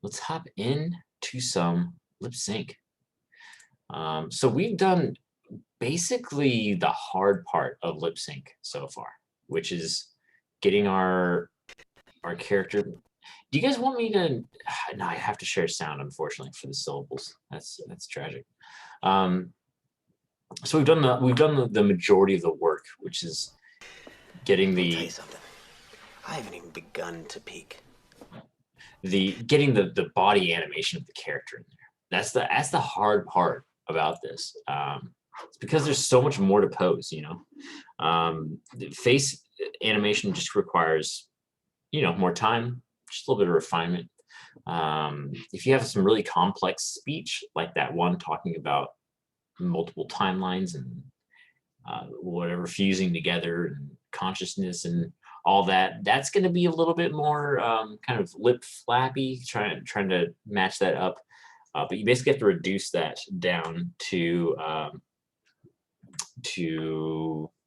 let's hop in to some lip sync. So we've done basically the hard part of lip sync so far, which is getting our character. Do you guys want me to? No, I have to share sound, unfortunately, for the syllables. That's tragic. So we've done the majority of the work, which is getting I'll tell you the something. I haven't even begun to peek. the body animation of the character in there. That's the hard part about this. It's because there's so much more to pose. The face animation just requires more time, just a little bit of refinement. If you have some really complex speech like that one talking about multiple timelines and whatever fusing together and consciousness and all that, that's going to be a little bit more kind of lip flappy, trying to match that up. But you basically have to reduce that down to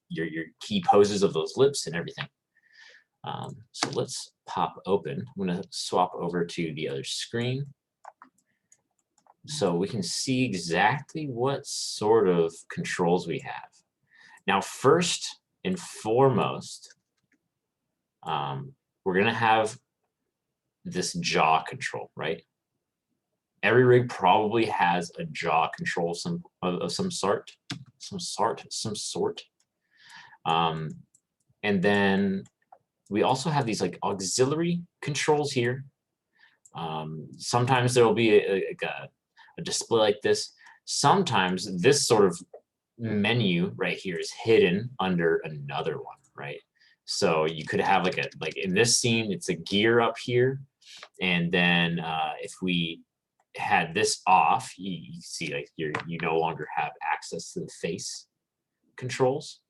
your key poses of those lips and everything. So let's pop open. I'm going to swap over to the other screen so we can see exactly what sort of controls we have. Now, first and foremost, we're going to have this jaw control, right? Every rig probably has a jaw control of some sort. And then we also have these like auxiliary controls here. Sometimes there will be a display like this. Sometimes this sort of menu right here is hidden under another one, right? So you could have like in this scene, it's a gear up here, and then if we had this off, you see like you no longer have access to the face controls.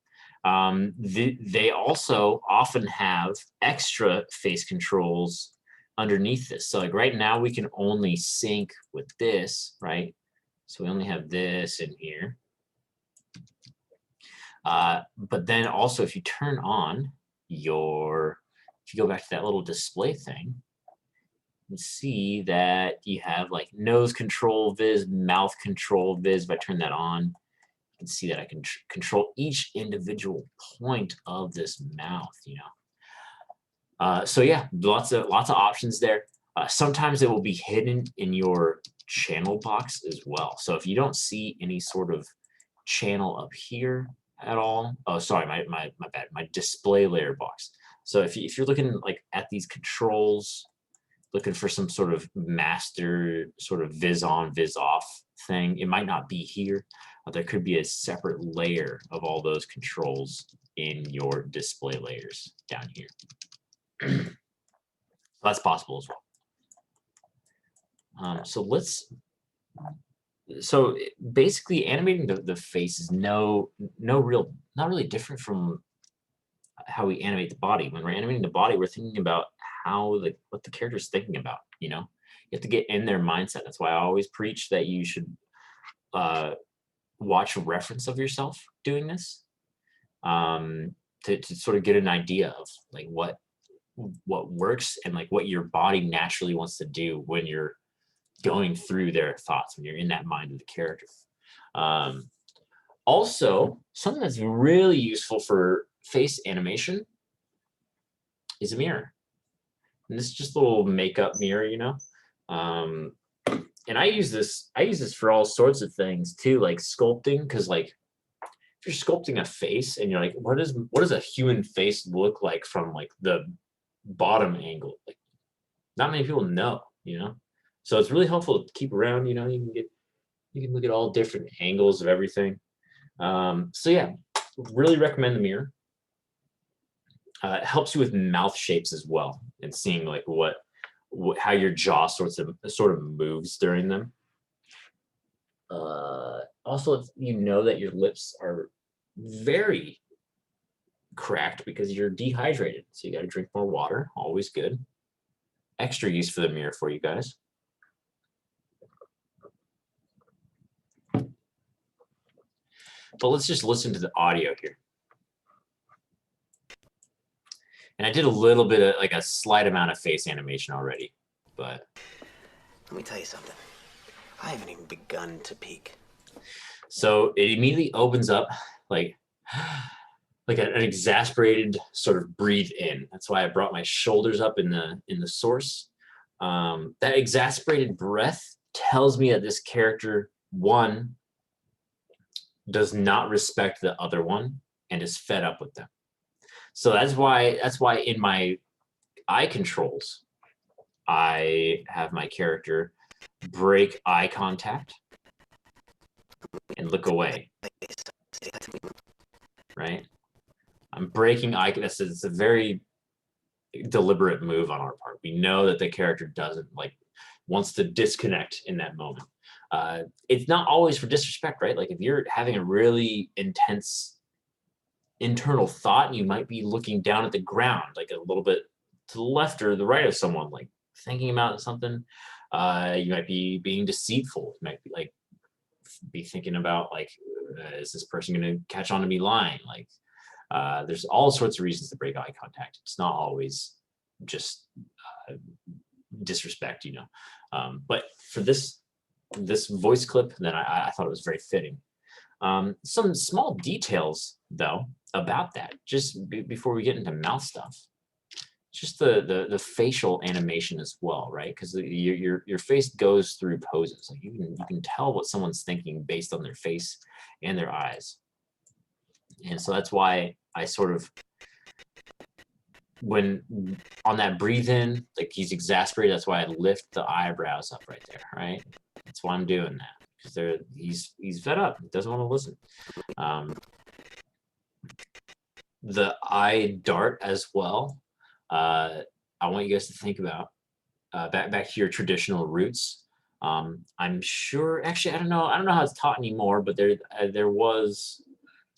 They also often have extra face controls underneath this. So like right now we can only sync with this, right? So we only have this in here. But then also if you turn on if you go back to that little display thing, you can see that you have like nose control viz, mouth control viz. If I turn that on, you can see that I can control each individual point of this mouth, So yeah, lots of options there. Sometimes it will be hidden in your channel box as well. So if you don't see any sort of channel up here at all, oh sorry, my bad, my display layer box. So if you're looking like at these controls, looking for some sort of master sort of viz on viz off thing, it might not be here. There could be a separate layer of all those controls in your display layers down here. That's possible as well. So basically animating the face is not really different from how we animate the body. When we're animating the body, we're thinking about what the character is thinking about. You have to get in their mindset. That's why I always preach that you should watch a reference of yourself doing this, to sort of get an idea of like what works and like what your body naturally wants to do when you're going through their thoughts, when you're in that mind of the character. Also, something that's really useful for face animation is a mirror. And this is just a little makeup mirror, and I use this for all sorts of things too, like sculpting, because like if you're sculpting a face and you're like, what does a human face look like from like the bottom angle? Like not many people know, so it's really helpful to keep around. You can look at all different angles of everything. So yeah, really recommend the mirror. It helps you with mouth shapes as well, and seeing like how your jaw sort of moves during them. Also, if you know that your lips are very cracked because you're dehydrated, so you got to drink more water. Always good. Extra use for the mirror for you guys. But let's just listen to the audio here. And I did a little bit of like a slight amount of face animation already, but Let me tell you something. I haven't even begun to peak. So it immediately opens up like an exasperated sort of breathe in. That's why I brought my shoulders up in the source. That exasperated breath tells me that this character, one, does not respect the other one and is fed up with them. So that's why in my eye controls, I have my character break eye contact and look away, right? I'm breaking eye. It's a very deliberate move on our part. We know that the character doesn't wants to disconnect in that moment. It's not always for disrespect, right? Like if you're having a really intense internal thought, you might be looking down at the ground, like a little bit to the left or the right of someone, like thinking about something. You might be being deceitful. You might be thinking about is this person going to catch on to me lying? There's all sorts of reasons to break eye contact. It's not always just disrespect, but for this voice clip, then I thought it was very fitting. Some small details though about that, just before we get into mouth stuff, just the facial animation as well, right? Because your face goes through poses. Like you can tell what someone's thinking based on their face and their eyes. And so that's why I sort of, when on that breathe in, like he's exasperated, that's why I lift the eyebrows up right there, right? That's why I'm doing that, because he's fed up. He doesn't want to listen. The eye dart as well. I want you guys to think about back to your traditional roots. I'm sure, actually, I don't know how it's taught anymore, but there was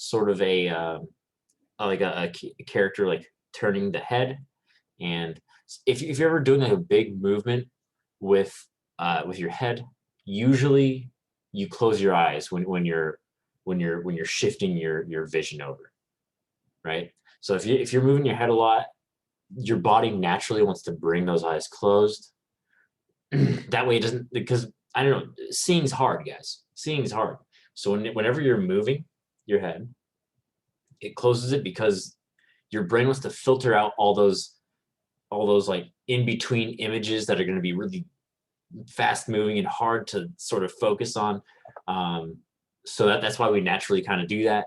sort of a character like turning the head, and if you're ever doing like a big movement with your head, usually you close your eyes when you're shifting your vision over, right? So if you're moving your head a lot, your body naturally wants to bring those eyes closed. That way it doesn't, because I don't know, seeing is hard, guys. Seeing is hard. So whenever you're moving your head, it closes it because your brain wants to filter out all those like in between images that are going to be really fast moving and hard to sort of focus on. So that's why we naturally kind of do that.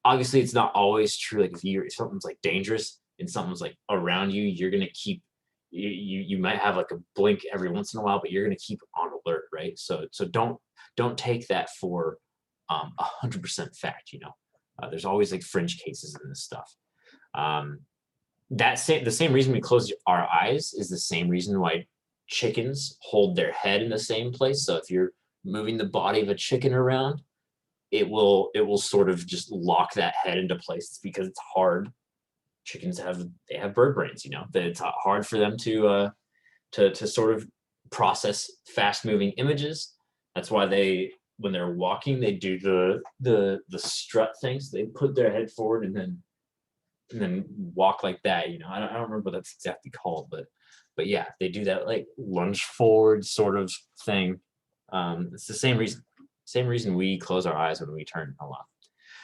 Obviously, it's not always true. Like if something's like dangerous and something's like around you, you're gonna keep you might have like a blink every once in a while, but you're gonna keep on alert, right? So don't take that for 100% fact. There's always like fringe cases in this stuff. The same reason we close our eyes is the same reason why chickens hold their head in the same place. So if you're moving the body of a chicken around, it will sort of just lock that head into place. It's because it's hard. Chickens have bird brains, that it's hard for them to sort of process fast moving images. That's why when they're walking, they do the strut things. They put their head forward and then walk like that. I don't remember what that's exactly called, but yeah, they do that like lunge forward sort of thing. It's the same reason we close our eyes when we turn a lot.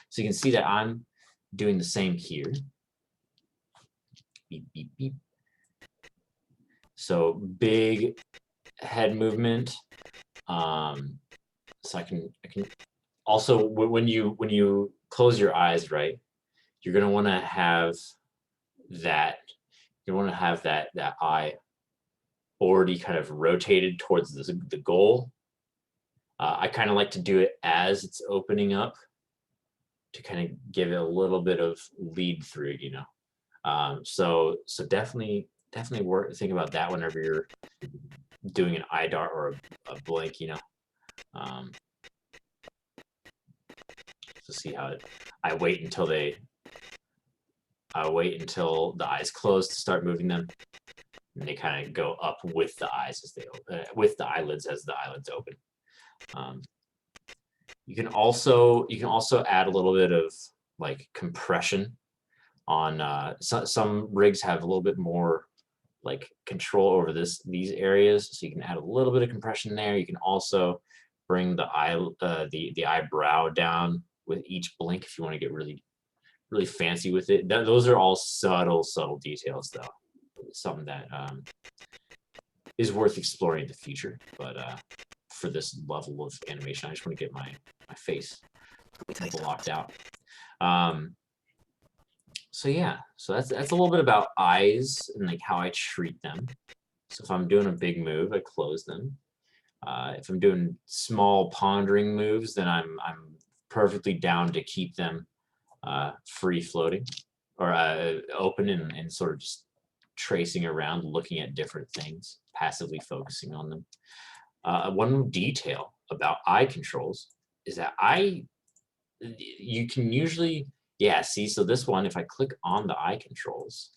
So you can see that I'm doing the same here. Beep, beep, beep. So big head movement. So I can also, when you close your eyes, right, you're gonna want to have that eye already kind of rotated towards the goal. I kind of like to do it as it's opening up to kind of give it a little bit of lead through, so definitely think about that whenever you're doing an eye dart or a blink, to see how I wait until the eyes close to start moving them, and they kind of go up with the eyes as they open, with the eyelids as the eyelids open. You can also add a little bit of like compression on some rigs have a little bit more like control over these areas, so you can add a little bit of compression there. You can also bring the the eyebrow down with each blink if you want to get really fancy with it. Those are all subtle details, though. Something that is worth exploring in the future. But for this level of animation, I just want to get my face blocked out. So yeah, so that's a little bit about eyes and like how I treat them. So if I'm doing a big move, I close them. If I'm doing small pondering moves, then I'm perfectly down to keep them free floating or open and sort of just tracing around, looking at different things, passively focusing on them. One detail about eye controls is that you can usually, yeah, see, so this one, if I click on the eye controls,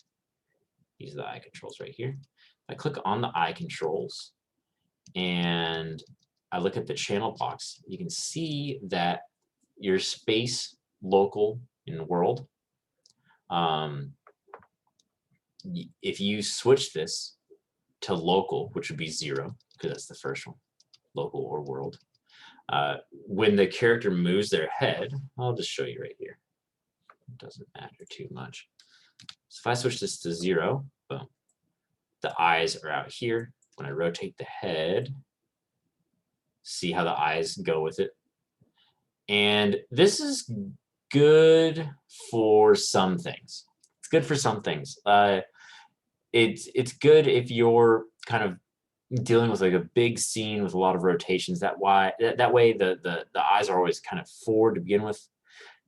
these are the eye controls right here. If I click on the eye controls and I look at the channel box, you can see that your space, local, and world, if you switch this to local, which would be 0, because that's the first one, local or world, when the character moves their head, I'll just show you right here. It doesn't matter too much. So if I switch this to 0, boom, the eyes are out here. When I rotate the head, see how the eyes go with it. And this is good for some things. It's good for some things. It's good if you're kind of dealing with like a big scene with a lot of rotations. That way the eyes are always kind of forward to begin with.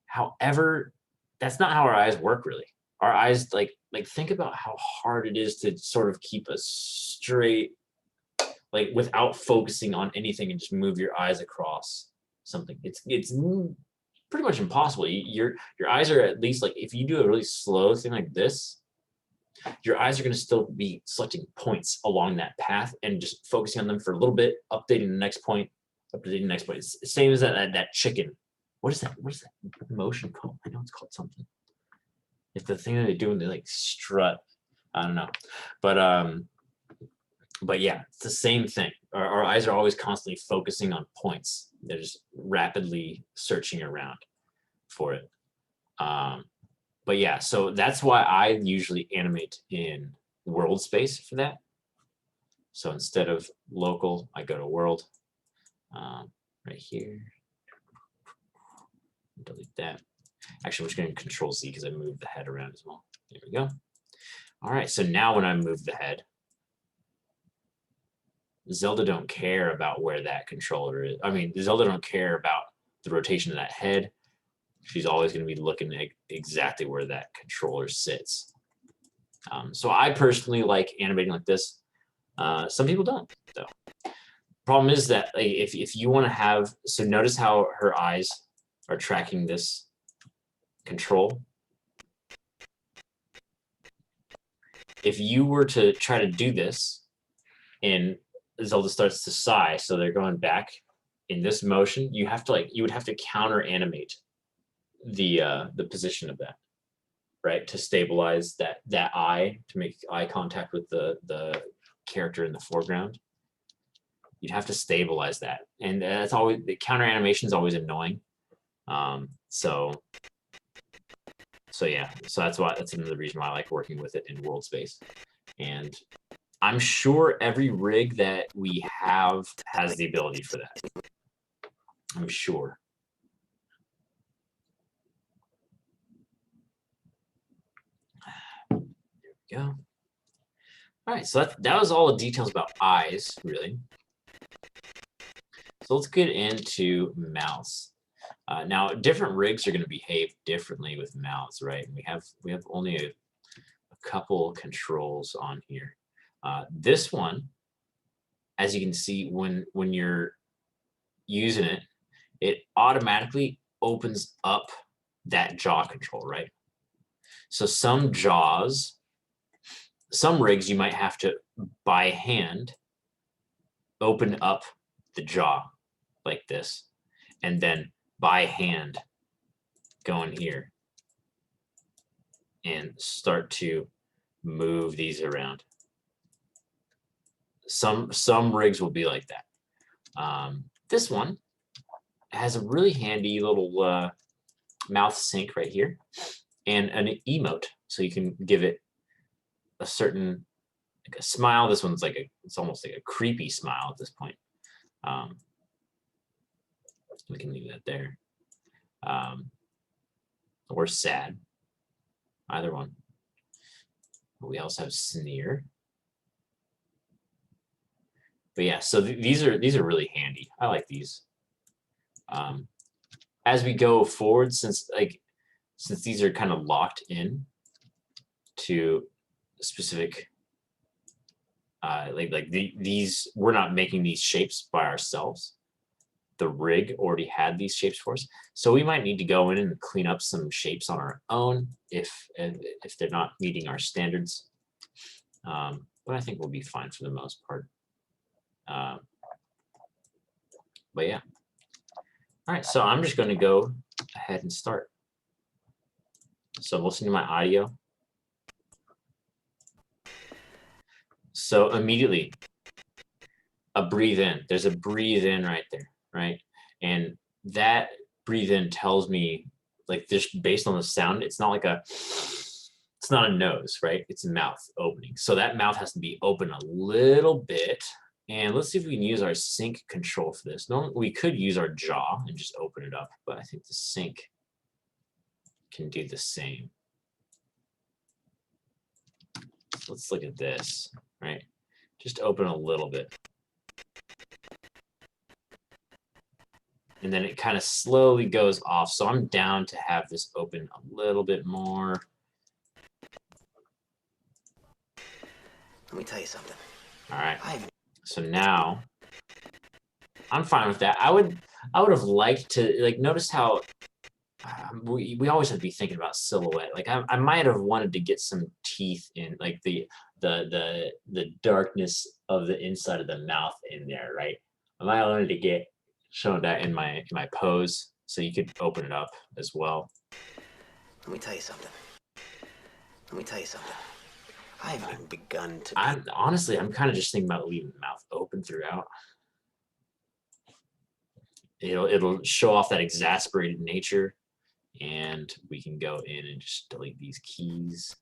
However, that's not how our eyes work really. Our eyes, like think about how hard it is to sort of keep a straight, like without focusing on anything and just move your eyes across something. It's pretty much impossible. Your eyes are, at least, like if you do a really slow thing like this, your eyes are going to still be selecting points along that path and just focusing on them for a little bit, updating the next point, updating the next point. It's the same as that chicken. What is that motion called? I know it's called something. It's the thing that they do when they like strut. I don't know. But yeah, it's the same thing. Our eyes are always constantly focusing on points. They're just rapidly searching around for it. But yeah, so that's why I usually animate in world space for that. So instead of local, I go to world right here. Delete that. Actually, I'm just going to Control Z because I moved the head around as well. There we go. All right, so now when I move the head, Zelda don't care about where that controller is. I mean, Zelda don't care about the rotation of that head. She's always going to be looking at exactly where that controller sits. So I personally like animating like this. Some people don't, though. Problem is that if you want to have, so notice how her eyes are tracking this control. If you were to try to do this and Zelda starts to sigh, so they're going back in this motion, you would have to counter animate the position of that, right, to stabilize that eye, to make eye contact with the character in the foreground. You'd have to stabilize that, and that's always, the counter animation is always annoying. So yeah, so that's another reason why I like working with it in world space. And I'm sure every rig that we have has the ability for that. I'm sure. There we go. All right, so that was all the details about eyes, really. So let's get into mouths. Now, different rigs are going to behave differently with mouths, right? We have only a couple controls on here. This one, as you can see, when you're using it, it automatically opens up that jaw control, right? So some rigs you might have to, by hand, open up the jaw like this, and then by hand go in here and start to move these around. Some rigs will be like that. This one has a really handy little mouth sync right here and an emote, so you can give it a certain, like a smile. This one's like it's almost like a creepy smile at this point. We can leave that there. Or sad, either one. We also have sneer. But yeah, so these are really handy. I like these. As we go forward, since these are kind of locked in to specific, these, we're not making these shapes by ourselves. The rig already had these shapes for us, so we might need to go in and clean up some shapes on our own if they're not meeting our standards. But I think we'll be fine for the most part. But yeah. All right, so I'm just going to go ahead and start. So listen to my audio. So immediately, a breathe in. There's a breathe in right there, right? And that breathe in tells me, like, just based on the sound, it's not a nose, right? It's a mouth opening. So that mouth has to be open a little bit. And let's see if we can use our sync control for this. Normally, we could use our jaw and just open it up, but I think the sync can do the same. So let's look at this, right? Just open a little bit. And then it kind of slowly goes off. So I'm down to have this open a little bit more. Let me tell you something. All right. So now I'm fine with that. I would have liked to, like, notice how we always have to be thinking about silhouette. Like I might have wanted to get some teeth in, like the darkness of the inside of the mouth in there, right? I might have wanted to get shown that in my pose, so you could open it up as well. Let me tell you something. Let me tell you something. I haven't even begun to. Honestly, I'm kind of just thinking about leaving the mouth open throughout. It'll show off that exasperated nature, and we can go in and just delete these keys.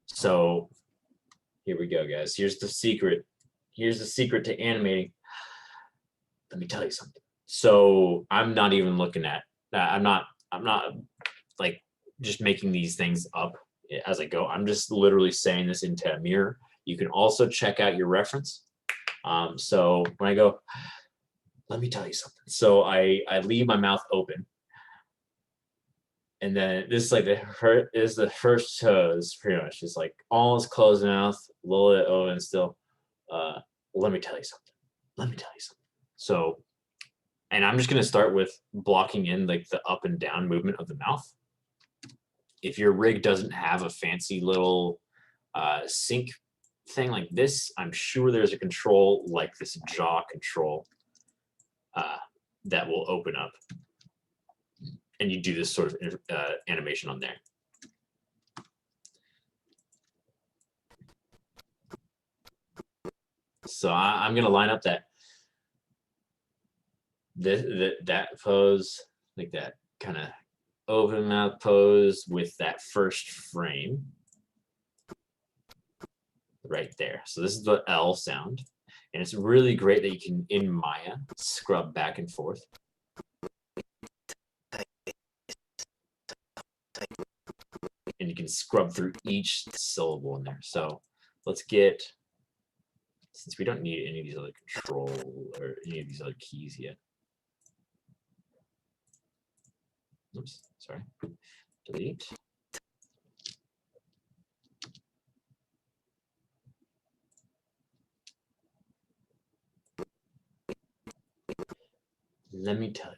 So here we go, guys. Here's the secret. Here's the secret to animating. Let me tell you something. So I'm not even looking at that. I'm not like just making these things up as I go. I'm just literally saying this into a mirror. You can also check out your reference. So when I go, let me tell you something. So I leave my mouth open. And then this is like the first toes, pretty much. It's like almost closed mouth, a little bit open still. Let me tell you something. Let me tell you something. So, and I'm just gonna start with blocking in like the up and down movement of the mouth. If your rig doesn't have a fancy little sync thing like this, I'm sure there's a control like this jaw control that will open up. And you do this sort of animation on there. So I'm going to line up that pose, like that kind of open mouth pose with that first frame right there. So this is the L sound. And it's really great that you can, in Maya, scrub back and forth. And you can scrub through each syllable in there. So let's get, since we don't need any of these other control or any of these other keys yet. Oops, sorry. Delete. Let me tell you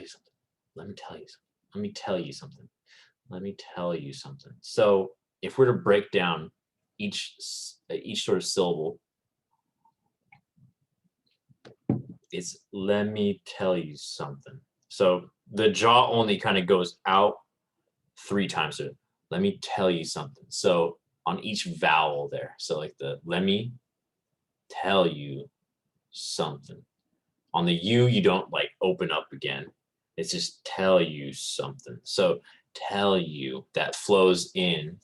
something. Let me tell you something. Let me tell you something. Let me tell you something. So if we're to break down each sort of syllable, it's let me tell you something. So the jaw only kind of goes out 3 times. So let me tell you something. So on each vowel there. So like the let me, tell you something. On the you don't like open up again. It's just tell you something. So tell you, that flows in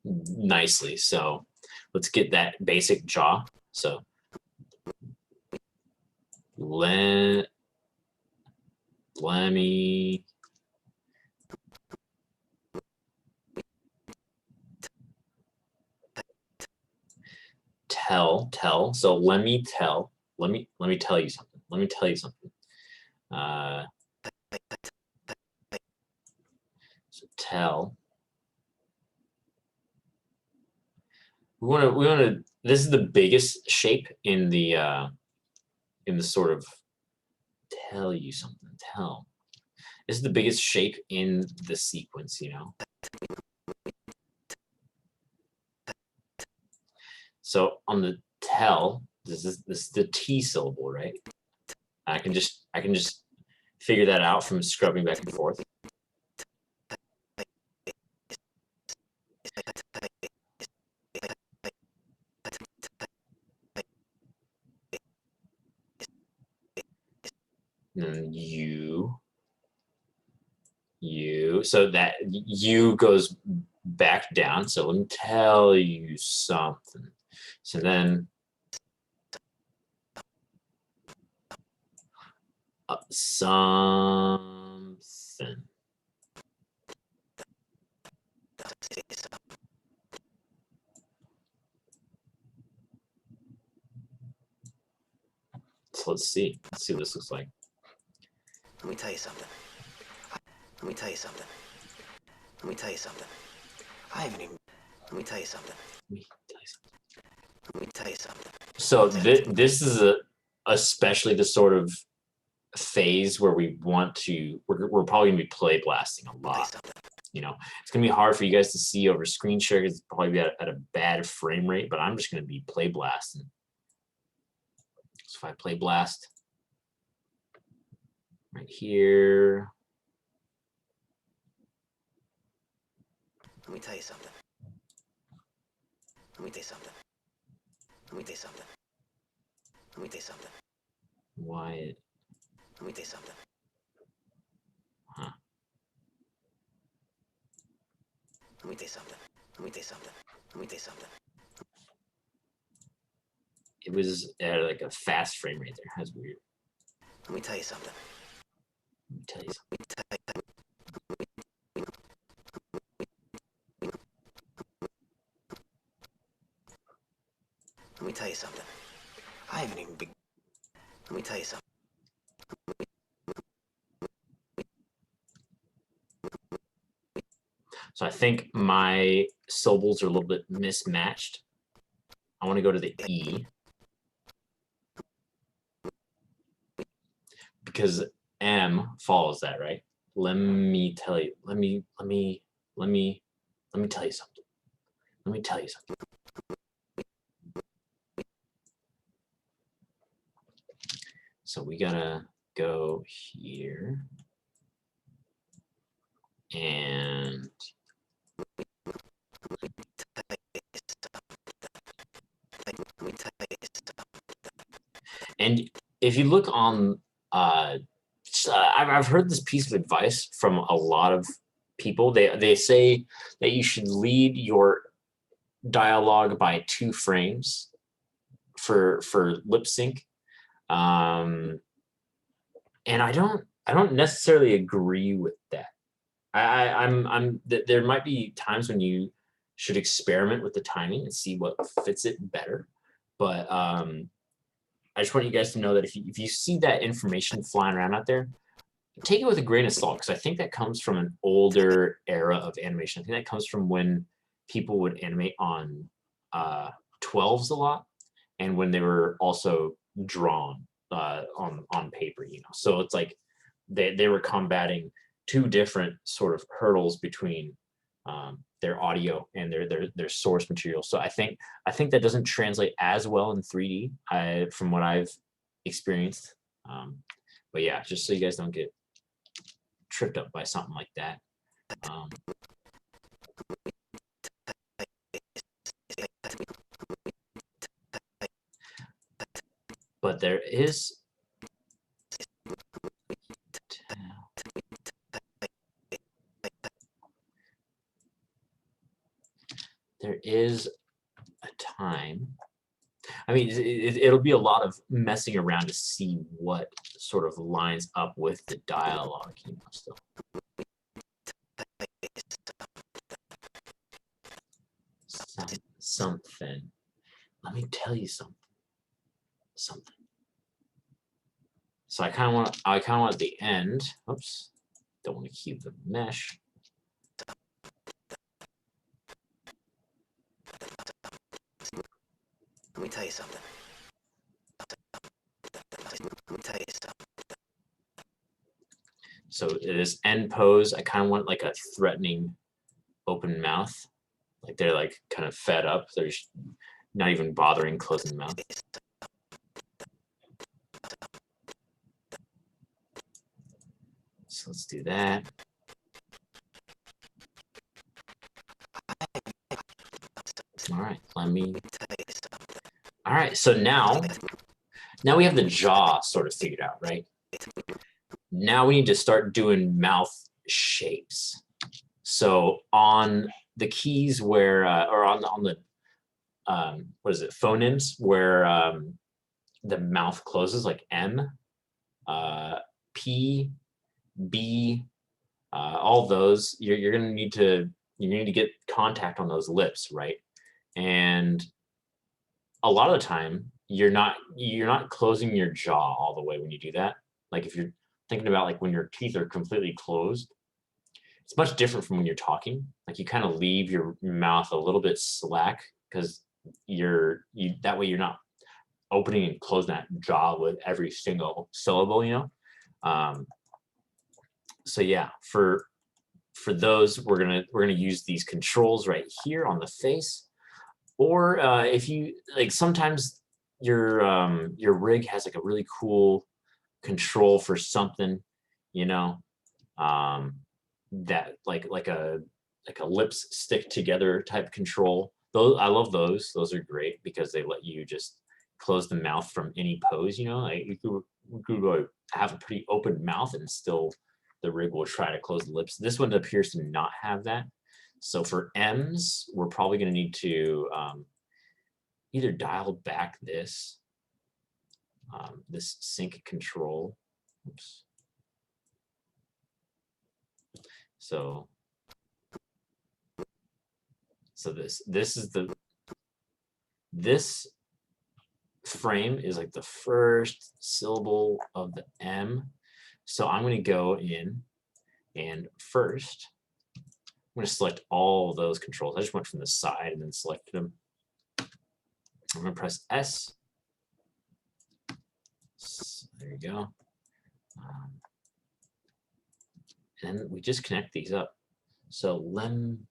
nicely. So let's get that basic jaw. So let me tell. So let me tell you something. Let me tell you something. So tell. We want to. This is the biggest shape in the sort of tell you something. Tell. This is the biggest shape in the sequence. You know. So on the tell, this is the T syllable, right? I can just figure that out from scrubbing back and forth. And then you. So that you goes back down. So let me tell you something. So then something. So let's see what this looks like. Let me tell you something. Let me tell you something. Let me tell you something. I haven't even. Let me tell you something. Let me tell you something. Let me tell you something. So this is especially the sort of phase where we want to. We're probably gonna be play blasting a lot. You know, it's gonna be hard for you guys to see over screen share. It's probably at a bad frame rate, but I'm just gonna be play blasting. So if I play blast right here. Let me tell you something. Let me tell you something. Let me tell you something. Let me tell you something. Why? Let me tell you something. Huh. Let me tell you something. Let me tell you something. Let me tell you something. It was at like a fast frame rate there. That's weird. Let me tell you something. Let me tell you something. Let me tell you something. I haven't even been. Let me tell you something. So I think my syllables are a little bit mismatched. I want to go to the E because M follows that, right? Let me tell you. Let me tell you something. Let me tell you something. So we gotta go here and if you look on I've heard this piece of advice from a lot of people. They say that you should lead your dialogue by 2 frames for lip sync, and I don't necessarily agree with that. There might be times when you should experiment with the timing and see what fits it better, but I just want you guys to know that if you see that information flying around out there, take it with a grain of salt, because I think that comes from an older era of animation. I think that comes from when people would animate on 12s a lot, and when they were also drawn on paper. You know, so it's like they were combating 2 different sort of hurdles between their audio and their source material. So I think that doesn't translate as well in 3D from what I've experienced. But yeah, just so you guys don't get tripped up by something like that. but there is a time. I mean, it'll be a lot of messing around to see what sort of lines up with the dialogue, you know, still. Something. Let me tell you something. Something. So I kind of want at the end. Oops. Don't want to keep the mesh. Let me tell you something. Let me tell you something. So this end pose, I kind of want like a threatening open mouth. Like they're like kind of fed up. They're not even bothering closing the mouth. So let's do that. All right, let me. All right, so now we have the jaw sort of figured out, right? Now we need to start doing mouth shapes. So on the keys where, or on the, what is it, phonemes where the mouth closes, like M, P, B, all those, you're gonna need to get contact on those lips, right? And a lot of the time, you're not closing your jaw all the way when you do that. Like if you're thinking about like when your teeth are completely closed, it's much different from when you're talking. Like you kind of leave your mouth a little bit slack because that way you're not opening and closing that jaw with every single syllable, you know. So yeah, for those, we're gonna use these controls right here on the face. Or if you like, sometimes your rig has like a really cool control for something, you know, that like a lips stick together type control. Those, I love those. Those are great because they let you just close the mouth from any pose. You know, like you could have a pretty open mouth and still the rig will try to close the lips. This one appears to not have that. So for M's, we're probably going to need to either dial back this sync control. Oops. So this frame is like the first syllable of the M. So I'm going to go in and first I'm going to select all of those controls. I just went from the side and then selected them. I'm going to press S. So there you go. And we just connect these up. So lem,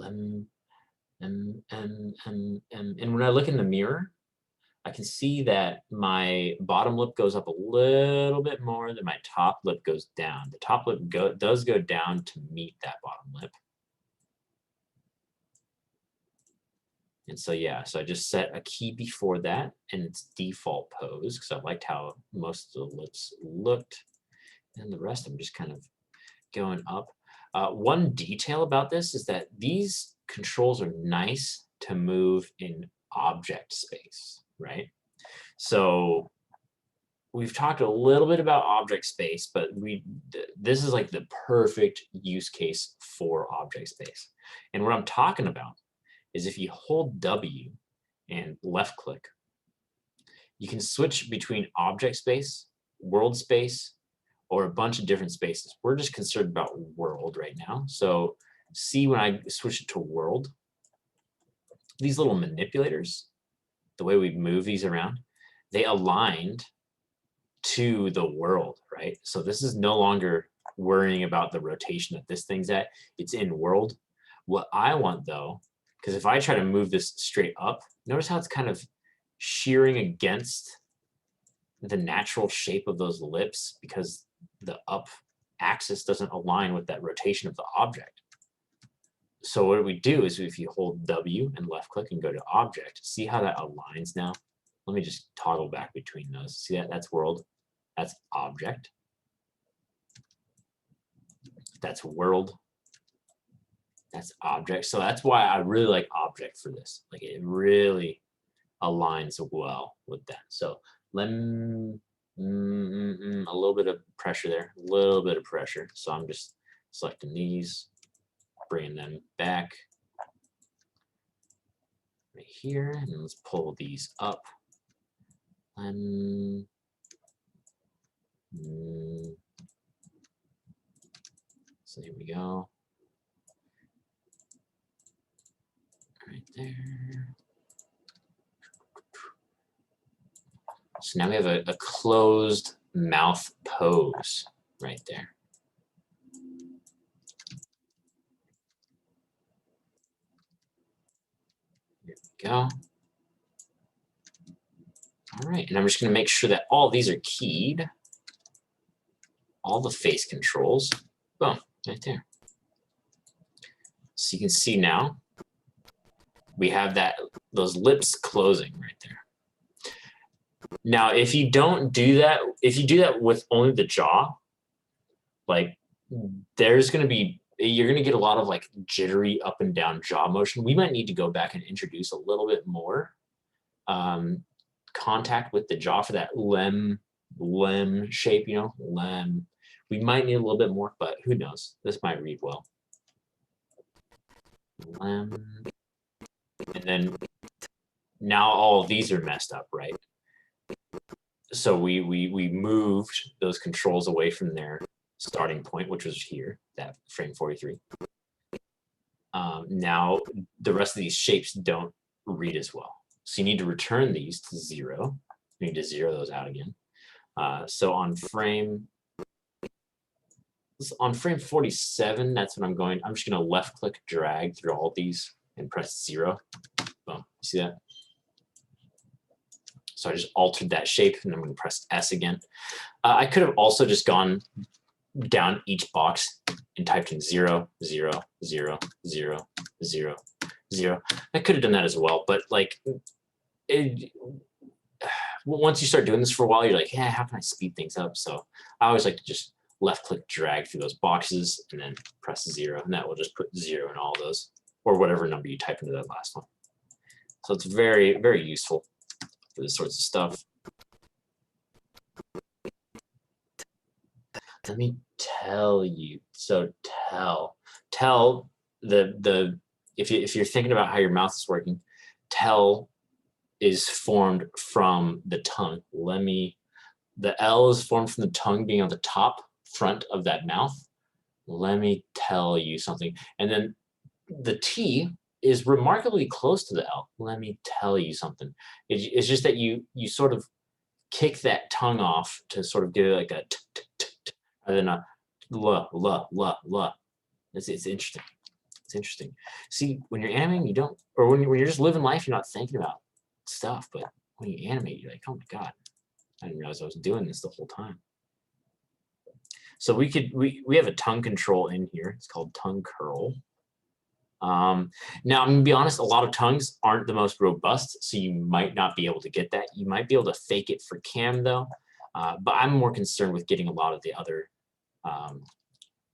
M. And when I look in the mirror, I can see that my bottom lip goes up a little bit more than my top lip goes down. The top lip does go down to meet that bottom lip. And so yeah, so I just set a key before that and its default pose because I liked how most of the lips looked. And the rest I'm just kind of going up. One detail about this is that these controls are nice to move in object space, right? So we've talked a little bit about object space, but this is like the perfect use case for object space. And what I'm talking about is if you hold W and left click, you can switch between object space, world space, or a bunch of different spaces. We're just concerned about world right now. So see when I switch it to world, these little manipulators, the way we move these around, they aligned to the world, right? So this is no longer worrying about the rotation that this thing's at. It's in world. What I want though, because if I try to move this straight up, notice how it's kind of shearing against the natural shape of those lips because the up axis doesn't align with that rotation of the object. So what we do is if you hold W and left click and go to object, see how that aligns now? let me just toggle back between those. See that? That's world. That's object. That's world. That's object. So that's why I really like object for this. Like it really aligns well with that. So let me, a little bit of pressure there, a little bit of pressure. So I'm just selecting these, bringing them back right here, and let's pull these up. So here we go. Right there. So now we have a closed mouth pose right there. Here we go. All right, and I'm just going to make sure that all these are keyed. All the face controls. Boom, right there. So you can see now we have those lips closing right there. Now, if you don't do that, if you do that with only the jaw, like there's going to be, you're going to get a lot of like jittery up and down jaw motion. We might need to go back and introduce a little bit more contact with the jaw for that lem shape, you know, lem. We might need a little bit more, but who knows? This might read well. Lem. And then now all of these are messed up, right? So we moved those controls away from their starting point, which was here, that frame 43. Now the rest of these shapes don't read as well. So you need to return these to 0. You need to 0 those out again. So on frame 47, that's what I'm just going to left click drag through all these and press 0. Boom. See that? So I just altered that shape, and I'm going to press S again. I could have also just gone down each box and typed in 0, 0, 0, 0, 0, 0. I could have done that as well, but like, once you start doing this for a while, you're like, yeah, how can I speed things up? So I always like to just left click drag through those boxes and then press 0, and that will just put 0 in all those, or whatever number you type into that last one. So it's very, very useful for this sorts of stuff. Let me tell you. So tell if you're thinking about how your mouth is working, tell is formed from the tongue. The L is formed from the tongue being on the top front of that mouth. Let me tell you something. And then the T is remarkably close to the L. Let me tell you something. It's just that you sort of kick that tongue off to sort of give it like a t, t, t, t, rather than a la. It's interesting. It's interesting. See, when you're animating, you don't, or when you're just living life, you're not thinking about stuff. But when you animate, you're like, oh my God, I didn't realize I was doing this the whole time. So we have a tongue control in here. It's called tongue curl. Now I'm gonna be honest, a lot of tongues aren't the most robust, so you might not be able to get that. You might be able to fake it for cam though, but I'm more concerned with getting a lot of the other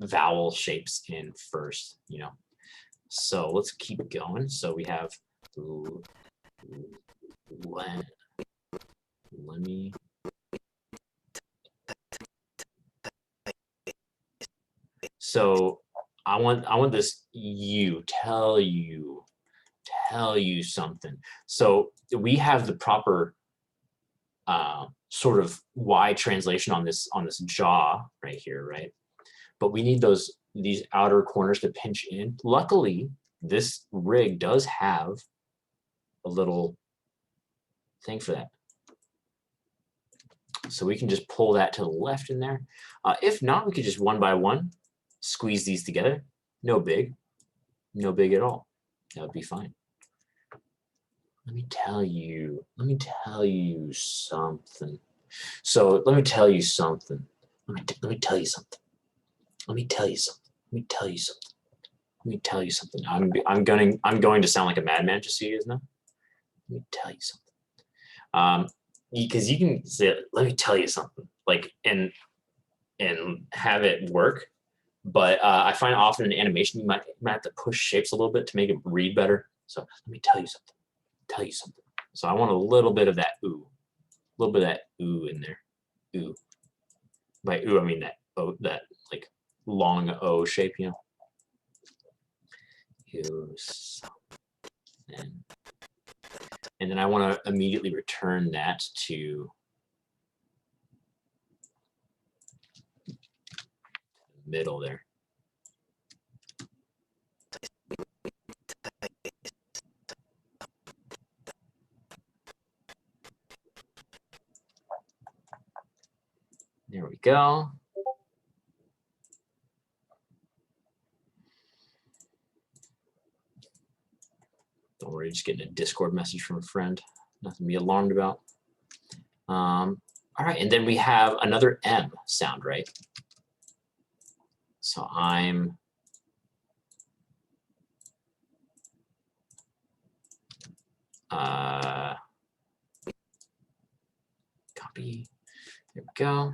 vowel shapes in first, you know. So let's keep going. So we have let me. So I want this tell you something. So we have the proper sort of Y translation on this jaw right here, right? But we need these outer corners to pinch in. Luckily, this rig does have a little thing for that. So we can just pull that to the left in there. If not, we could just one by one squeeze these together. No big at all. That would be fine. Let me tell you something. So let me tell you something. Let me tell you something. Let me tell you something. Let me tell you something. Let me tell you something. I'm going to sound like a madman just so you guys know. Let me tell you something. Because you can say, let me tell you something, like, and have it work. But I find often in animation, you might have to push shapes a little bit to make it read better. So let me tell you something. Tell you something. So I want a little bit of that ooh, a little bit of that ooh in there. Ooh. By ooh, I mean that O, that like long O shape, you know. Ooh, and then I want to immediately return that to the middle there. There we go. Don't worry, just getting a Discord message from a friend. Nothing to be alarmed about. All right, and then we have another M sound, right? So I'm copy. There we go.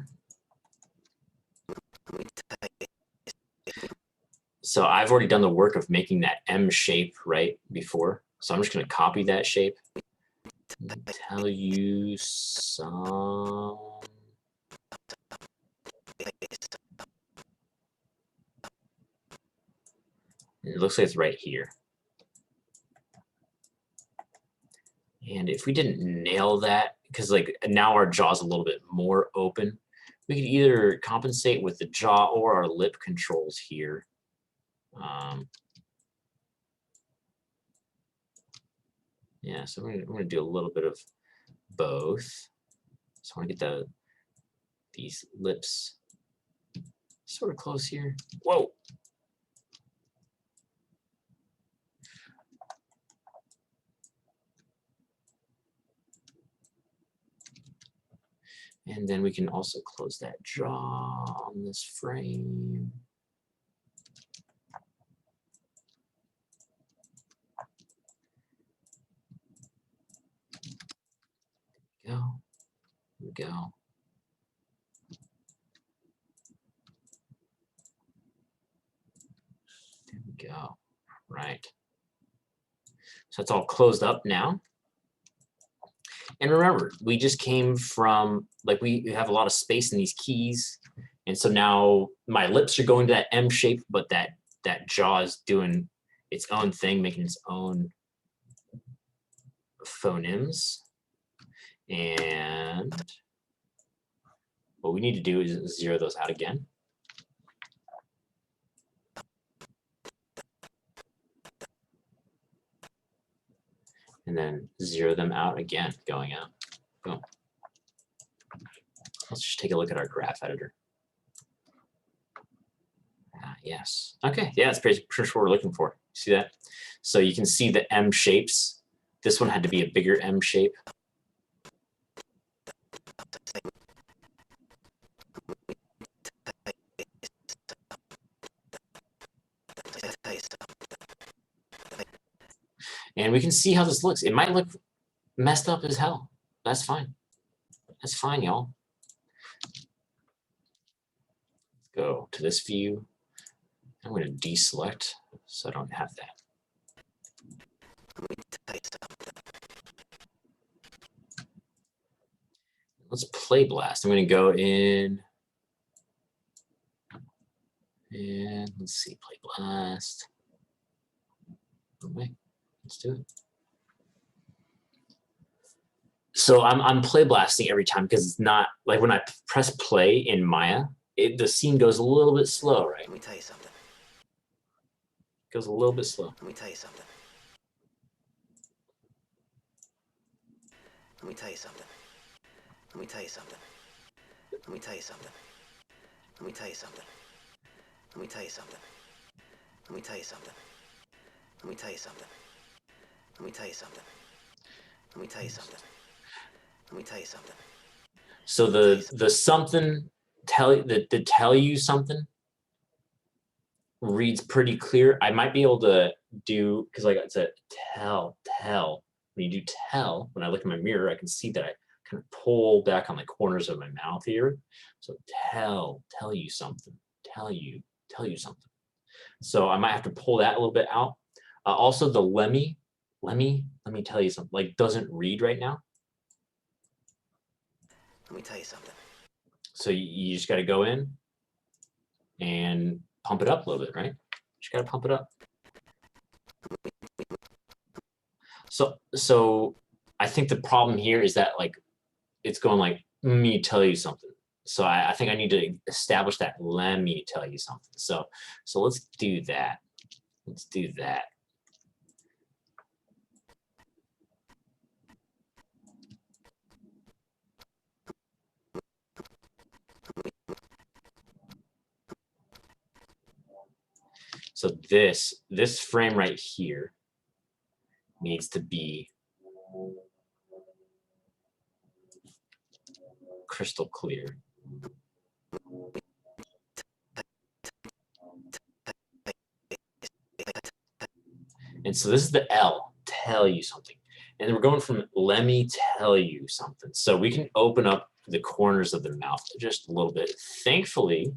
So I've already done the work of making that M shape right before. So I'm just going to copy that shape. Tell you some. It looks like it's right here. And if we didn't nail that, because like now our jaw's a little bit more open, we could either compensate with the jaw or our lip controls here. Yeah, so I'm gonna do a little bit of both. So I want to get these lips sort of close here. Whoa. And then we can also close that jaw on this frame. There we go. There we go. Right. So it's all closed up now. And remember, we just came from, like, we have a lot of space in these keys. And so now my lips are going to that M shape, but that jaw is doing its own thing, making its own phonemes. And what we need to do is zero those out again. And then zero them out again, going out. Boom. Let's just take a look at our graph editor. Yes. Okay. Yeah, that's pretty much what we're looking for. See that? So you can see the M shapes. This one had to be a bigger M shape. And we can see how this looks. It might look messed up as hell. That's fine. That's fine, y'all. Let's go to this view. I'm going to deselect so I don't have that. Let's play blast. I'm going to go in and let's see, play blast. Okay, let's do it. So I'm play blasting every time because it's not like when I press play in Maya, the scene goes a little bit slow, right? Let me tell you something. It goes a little bit slow. Let me tell you something. Let me tell you something. Let me tell you something. Let me tell you something. Let me tell you something. Let me tell you something. Let me tell you something. Let me tell you something. Let me tell you something. Let me tell you something. Let me tell you something. So the something tell you something reads pretty clear. I might be able to do, because like I said, tell. when you do tell, when I look in my mirror, I can see that I kind of pull back on the corners of my mouth here. So tell you something, tell you something. So I might have to pull that a little bit out. Also the let me tell you something, like doesn't read right now. Let me tell you something. So you just got to go in and pump it up a little bit, right? Just got to pump it up. So I think the problem here is that like it's going like, me tell you something. So I think I need to establish that, let me tell you something. So let's do that. Let's do that. So this frame right here needs to be crystal clear. And so this is the L, tell you something. And then we're going from let me tell you something. So we can open up the corners of the mouth just a little bit. Thankfully,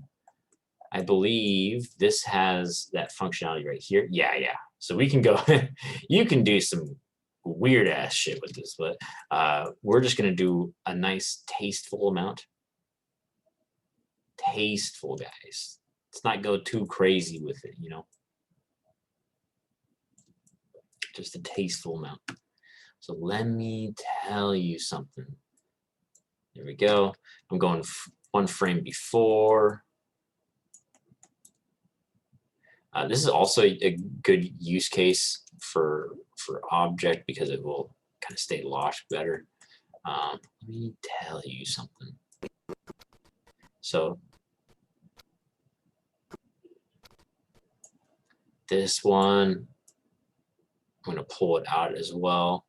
I believe this has that functionality right here. Yeah. So we can go, you can do some weird ass shit with this, but we're just gonna do a nice tasteful amount. Tasteful, guys. Let's not go too crazy with it, you know. Just a tasteful amount. So let me tell you something. There we go. I'm going one frame before. This is also a good use case for object because it will kind of stay locked better. Let me tell you something. So this one, I'm going to pull it out as well.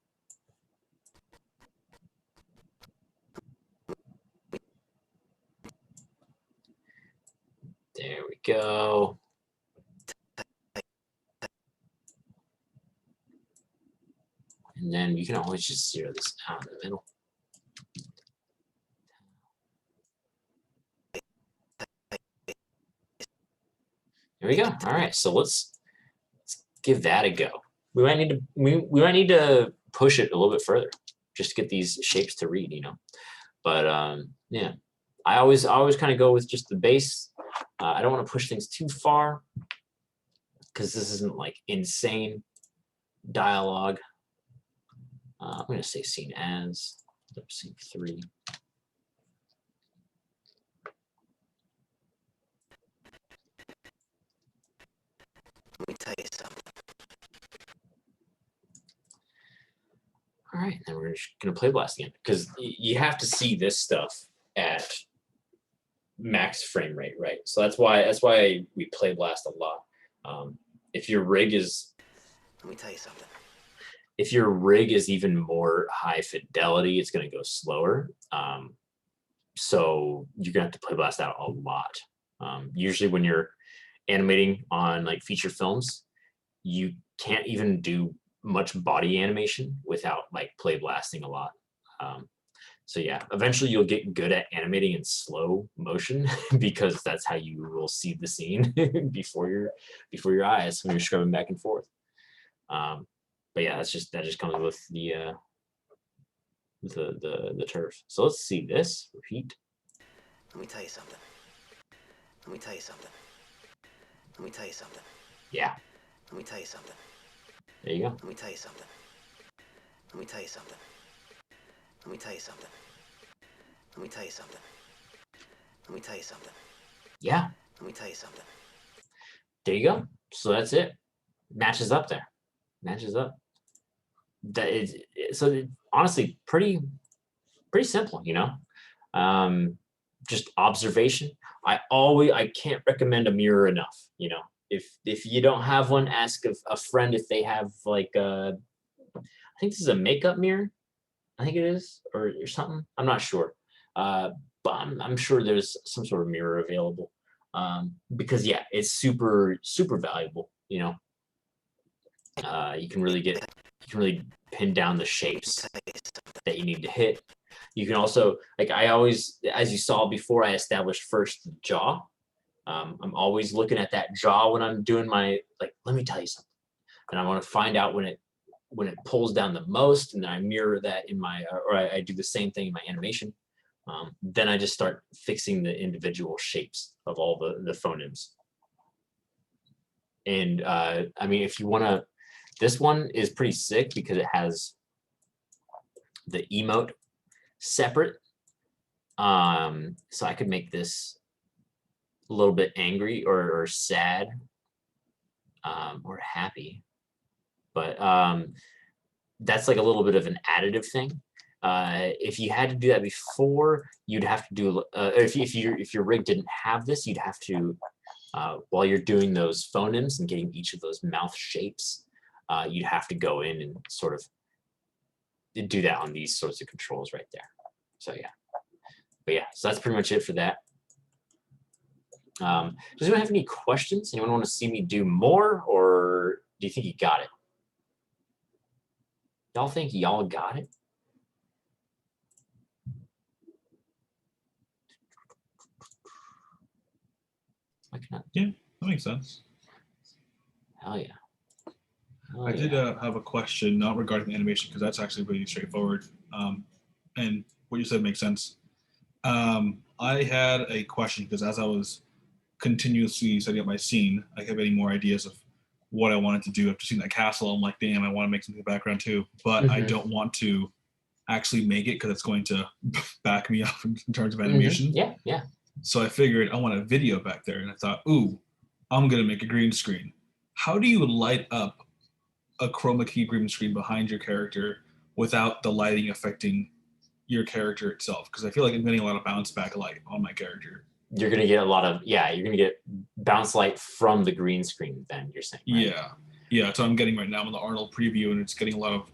There we go. And then you can always just zero this out in the middle. There we go. All right, so let's give that a go. We might need to push it a little bit further just to get these shapes to read, you know. But yeah, I always kind of go with just the base. I don't want to push things too far because this isn't like insane dialogue. I'm going to say scene as scene 3. Let me tell you something. All right, then we're just going to play blast again because you have to see this stuff at max frame rate, right? So that's why we play blast a lot. If your rig is, let me tell you something. If your rig is even more high fidelity, it's going to go slower. So you're going to have to play blast out a lot. Usually when you're animating on like feature films, you can't even do much body animation without like play blasting a lot. So yeah, eventually you'll get good at animating in slow motion because that's how you will see the scene before your eyes when you're scrubbing back and forth. But yeah, that just comes with the turf. So let's see this repeat. Let me tell you something. Let me tell you something. Let me tell you something. Yeah. Let me tell you something. There you go. Let me tell you something. Let me tell you something. Let me tell you something. Let me tell you something. Let me tell you something. Yeah. Let me tell you something. There you go. So that's it. Matches up there. Matches up. That is so honestly pretty simple, you know. Just observation. I can't recommend a mirror enough, you know. If you don't have one, ask a friend if they have like I think this is a makeup mirror. I think it is, or something. I'm not sure. But I'm sure there's some sort of mirror available. Because yeah, it's super valuable, you know. You can really get You can really pin down the shapes that you need to hit. You can also, like I always, as you saw before, I established first the jaw. I'm always looking at that jaw when I'm doing my, like, let me tell you something. And I want to find out when it pulls down the most, and then I mirror that in my, or I do the same thing in my animation. Then I just start fixing the individual shapes of all the phonemes. And I mean, if you want to, this one is pretty sick because it has the emote separate. So I could make this a little bit angry or sad or happy. But that's like a little bit of an additive thing. If you had to do that before, you'd have to do, if your rig didn't have this, you'd have to, while you're doing those phonemes and getting each of those mouth shapes, you'd have to go in and sort of do that on these sorts of controls right there. So yeah, but yeah, so that's pretty much it for that. Does anyone have any questions? Anyone want to see me do more, or do you think you got it? Y'all think y'all got it? Yeah, that makes sense. Hell yeah. I did have a question, not regarding the animation, because that's actually pretty straightforward. And what you said makes sense. I had a question because as I was continuously setting up my scene, I kept getting more ideas of what I wanted to do. After seeing that castle, I'm like, damn, I want to make something in the background too. But I don't want to actually make it because it's going to back me up in terms of animation. Yeah, yeah. So I figured I want a video back there. And I thought, ooh, I'm going to make a green screen. How do you light up a chroma key green screen behind your character without the lighting affecting your character itself? Because I feel like I'm getting a lot of bounce back light on my character. You're going to get a lot of, yeah, you're going to get bounce light from the green screen then, you're saying, right? Yeah. Yeah, so I'm getting right now in the Arnold preview, and it's getting a lot of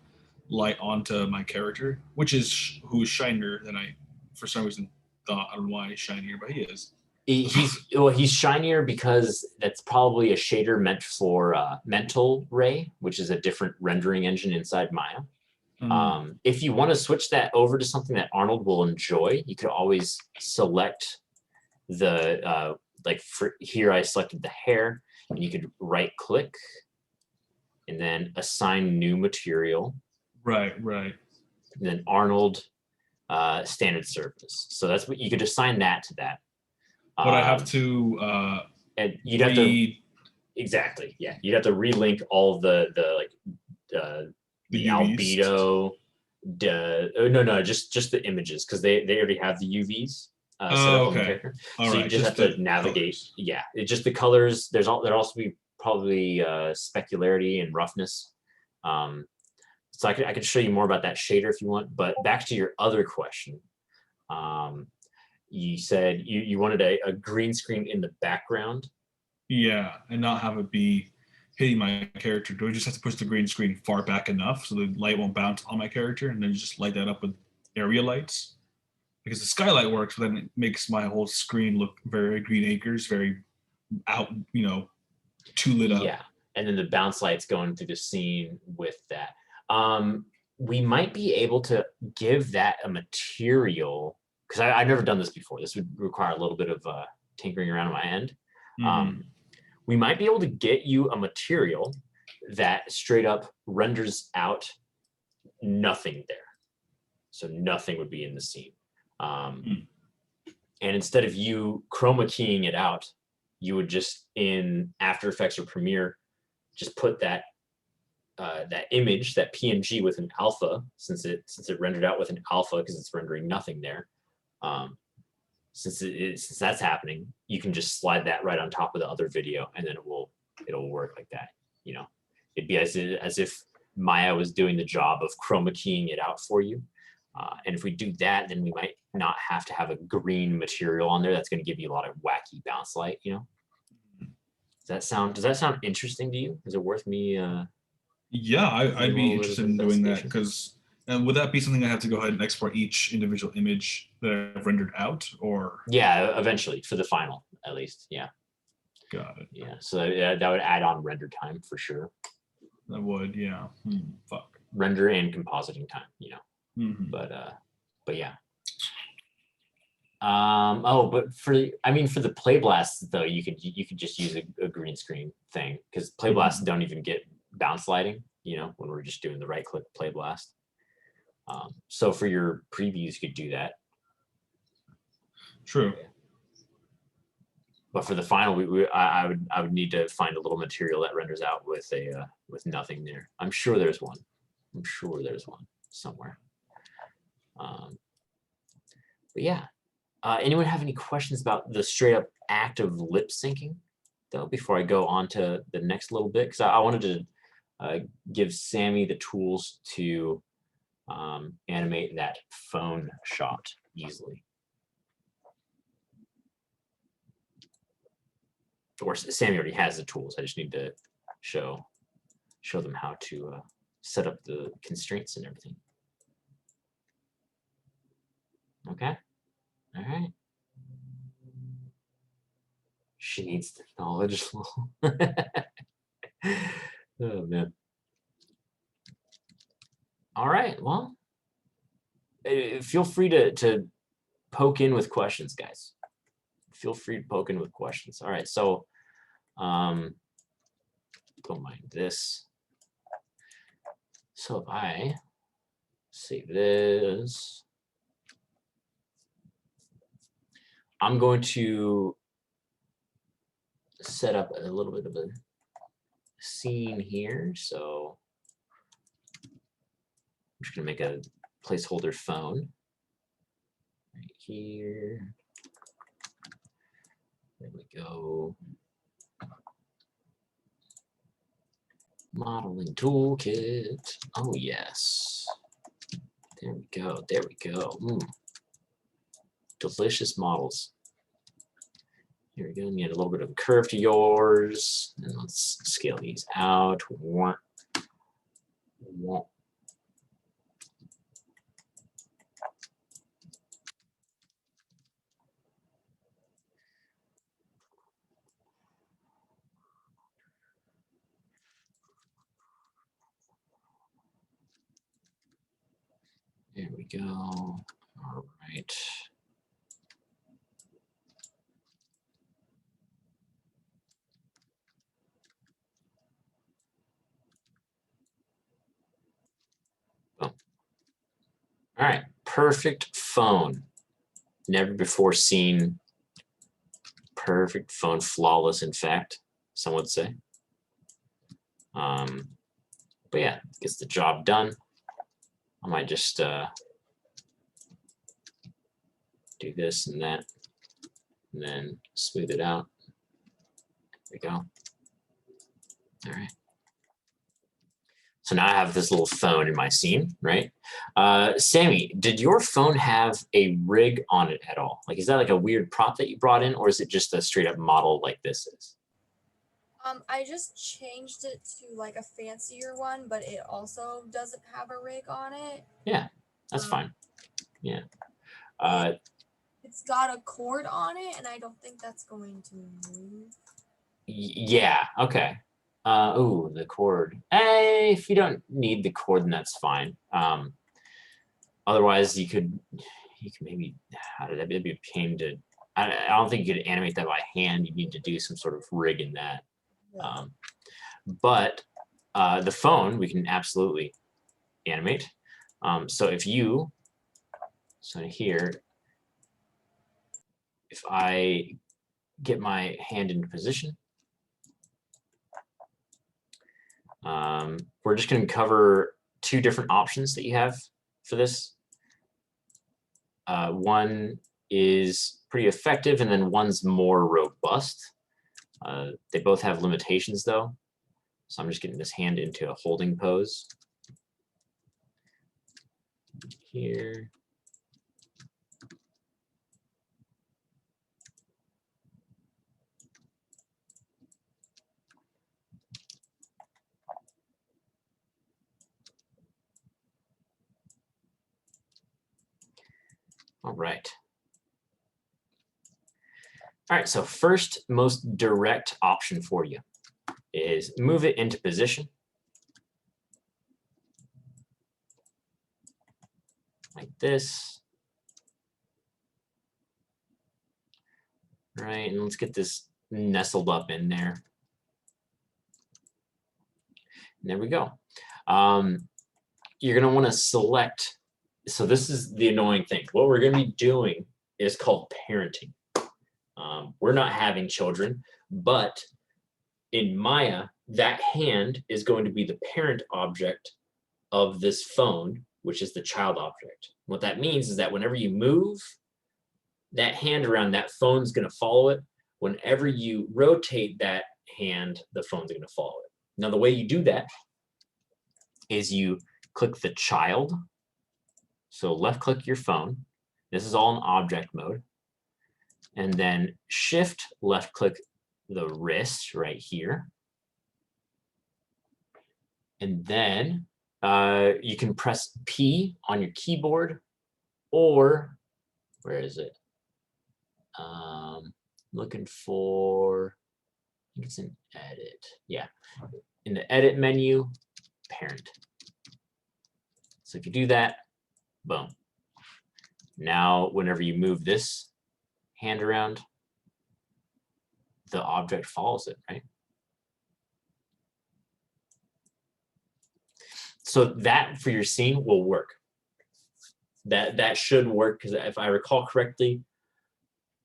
light onto my character, which is who is shinier than I, for some reason, thought. I don't know why he's shinier, but he is. He's shinier because that's probably a shader meant for Mental Ray, which is a different rendering engine inside Maya. If you want to switch that over to something that Arnold will enjoy, you could always select the like for here I selected the hair, and you could right click and then assign new material. Right. And then Arnold standard surface. So that's what you could assign that to that. But I have to and you'd have to exactly, yeah. You'd have to relink all the albedo, no, just the images, because they already have the UVs set up on the character. So you just have to navigate. Colors. Yeah, it's just the colors. There'll also be probably specularity and roughness. So I could show you more about that shader if you want. But back to your other question. You said you wanted a green screen in the background. Yeah, and not have it be hitting my character. Do I just have to push the green screen far back enough so the light won't bounce on my character, and then just light that up with area lights? Because the skylight works, but then it makes my whole screen look very Green Acres, very out, too lit up. Yeah, and then the bounce lights going through the scene with that. We might be able to give that a material, because I've never done this before. This would require a little bit of tinkering around on my end. We might be able to get you a material that straight up renders out nothing there. So nothing would be in the scene. And instead of you chroma keying it out, you would just in After Effects or Premiere, just put that that image, that PNG with an alpha, since it rendered out with an alpha because it's rendering nothing there. Since that's happening, you can just slide that right on top of the other video, and then it'll work like that. It'd be as if Maya was doing the job of chroma keying it out for you. And if we do that, then we might not have to have a green material on there that's going to give you a lot of wacky bounce light. Does that sound interesting to you? Is it worth me? Yeah, I'd be interested in doing that, because. And would that be something I have to go ahead and export each individual image that I've rendered out, or? Yeah, eventually, for the final, at least. Yeah. Got it. Yeah, so that would add on render time for sure. That would, yeah. Fuck. Render and compositing time, you know. Mm-hmm. But yeah. Oh, but for the play blasts though, you could just use a green screen thing, because play blasts don't even get bounce lighting, you know, when we're just doing the right click play blast. So for your previews, you could do that. True. Yeah. But for the final, I would need to find a little material that renders out with nothing there. I'm sure there's one. I'm sure there's one somewhere. But yeah. Anyone have any questions about the straight up act of lip syncing, though, before I go on to the next little bit? Because I wanted to give Sammy the tools to animate that phone shot easily. Or Sammy already has the tools. I just need to show them how to set up the constraints and everything. Okay. All right. She needs the knowledge. Oh man. All right. Well, feel free to poke in with questions, guys. Feel free to poke in with questions. All right. So, don't mind this. So if I save this, I'm going to set up a little bit of a scene here. So I'm just going to make a placeholder phone right here. There we go. Modeling toolkit. Oh, yes. There we go. There we go. Delicious models. Here we go. Get a little bit of a curve to yours. And let's scale these out. There we go. All right. Boom. All right. Perfect phone. Never before seen. Perfect phone. Flawless, in fact, some would say. But yeah, gets the job done. I might just do this and that, and then smooth it out. There we go. All right. So now I have this little phone in my scene, right? Sammy, did your phone have a rig on it at all? Like, is that like a weird prop that you brought in, or is it just a straight up model like this is? I just changed it to like a fancier one, but it also doesn't have a rig on it. Yeah, that's fine. Yeah. It's got a cord on it, and I don't think that's going to move. Yeah, okay. Ooh, the cord. Hey, if you don't need the cord, then that's fine. Otherwise, you could maybe, that'd be a pain to, I don't think you could animate that by hand. You need to do some sort of rig in that. Yeah. But the phone, we can absolutely animate. So here, if I get my hand into position, we're just going to cover two different options that you have for this. One is pretty effective, and then one's more robust. They both have limitations, though. So I'm just getting this hand into a holding pose. Here. All right. All right, so first, most direct option for you is move it into position. like this. Right, and let's get this nestled up in there. And there we go. You're gonna wanna select, so this is the annoying thing. What we're gonna be doing is called parenting. We're not having children, but in Maya, that hand is going to be the parent object of this phone, which is the child object. What that means is that whenever you move that hand around, that phone's going to follow it. Whenever you rotate that hand, the phone's going to follow it. Now, the way you do that is you click the child. So left click your phone. This is all in object mode. And then shift left click the wrist right here. And then you can press P on your keyboard, or where is it? Looking for, I think it's in edit. Yeah, in the edit menu, parent. So if you do that, boom. Now, whenever you move this hand around, the object follows it, right? So that for your scene will work. That should work, because if I recall correctly,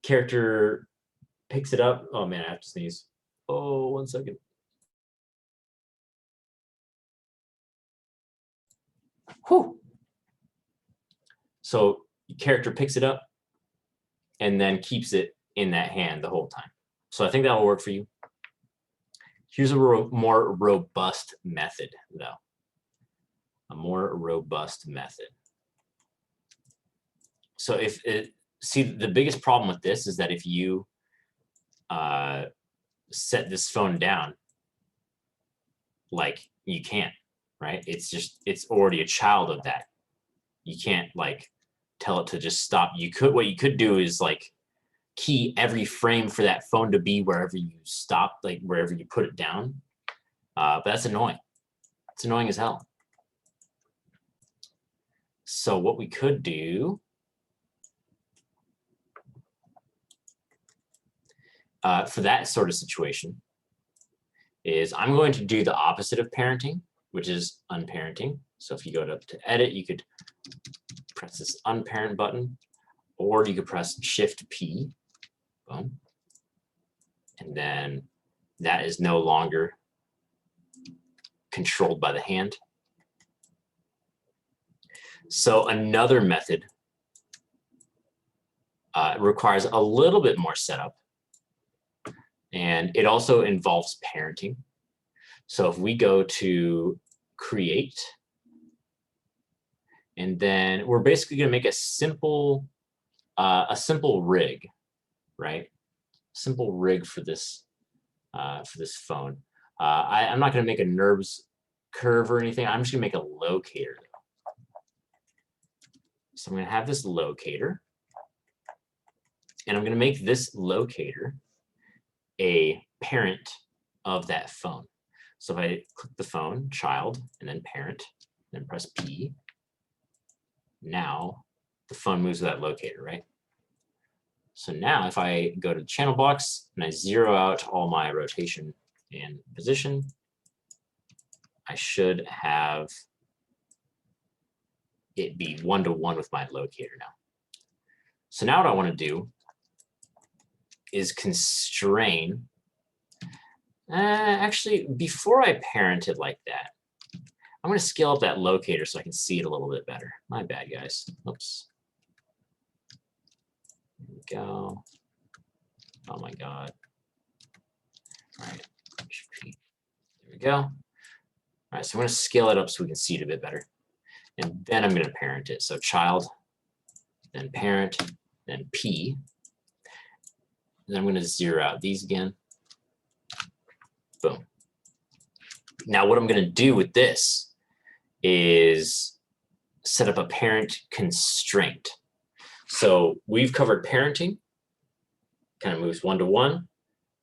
character picks it up. Oh man, I have to sneeze. Oh, 1 second. Whew. So character picks it up and then keeps it in that hand the whole time. So I think that will work for you. Here's a more robust method, though. A more robust method. So if it, see, the biggest problem with this is that if you set this phone down, like, you can't, right? It's just, it's already a child of that. You can't like tell it to just stop. You could, what you could do is like key every frame for that phone to be wherever you stop, like wherever you put it down. But that's annoying. It's annoying as hell. So what we could do for that sort of situation is I'm going to do the opposite of parenting, which is unparenting. So if you go to edit, you could press this unparent button, or you could press Shift P, boom, and then that is no longer controlled by the hand. So another method requires a little bit more setup, and it also involves parenting. So if we go to create, and then we're basically going to make a simple rig, right? Simple rig for this phone. I'm not going to make a NURBS curve or anything. I'm just going to make a locator. So I'm going to have this locator, and I'm going to make this locator a parent of that phone. So if I click the phone, child, and then parent, then press P, now the phone moves to that locator, right? So now if I go to the channel box and I zero out all my rotation and position, I should have it be 1-to-1 with my locator now. So now what I want to do is constrain. Actually, before I parent it like that, I'm going to scale up that locator so I can see it a little bit better. My bad, guys. Oops. There we go. Oh my God. All right. There we go. All right, so I'm going to scale it up so we can see it a bit better. And then I'm going to parent it. So child, then parent, then P. And then I'm going to zero out these again. Boom. Now what I'm going to do with this is set up a parent constraint. So we've covered parenting, kind of moves 1-to-1,